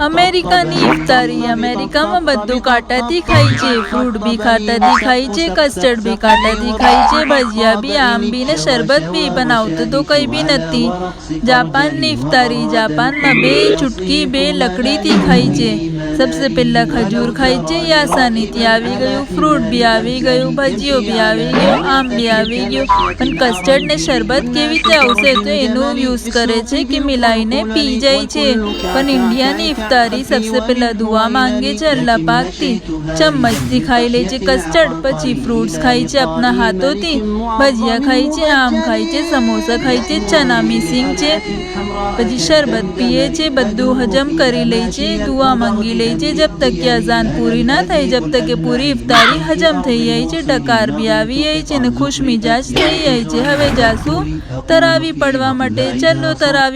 અમેરિકાની ઇફતારી અમેરિકામાં બધું કાંટાથી ખાય છે। ફ્રૂટ બી કાંટાથી ખાય છે, કસ્ટર્ડ બી કાંટાથી ખાય છે, ભજીયા બી, આમ બી ને શરબત બી, પણ આવતું તો કંઈ બી નથી। જાપાનની ઇફતારી જાપાનમાં બે ચૂટકી બે લકડીથી ખાય છે। सबसे पहला खजूर खाई छे, आसानीथी आवी गयुं, फ्रूट भी आवी गयुं, भजीओ भी आवी गयो, आम भी आवी गयो, पण कस्टर्ड ने शरबत केवी रीते आवशे तो एनो यूज करे छे कि मिलाईने पी जाय छे। पण इंडियानी इफ्तारी सबसे पहला दुआ मांगे छे अल्लाह पाक थी, चम्मचथी खाई ले छे कस्टर्ड, पछी फ्रूट्स खाई छे अपना हाथोथी, भजिया खाई छे, आम खाई छे, समोसा खाई छे, चना मिसिंग छे, पछी शरबत पीए छे, बधुं हजम करी ले छे, दुआ मांगी ले छे जब तक कि अजान पूरी ना थाय, जब तक कि पूरी इफ्तारी हजम थई जाय छे। डकार भी आवी जाय छे ने खुश मिजाज थई जाय छे। हवे जासू तरावी पढ़वा माटे। चलो तरावी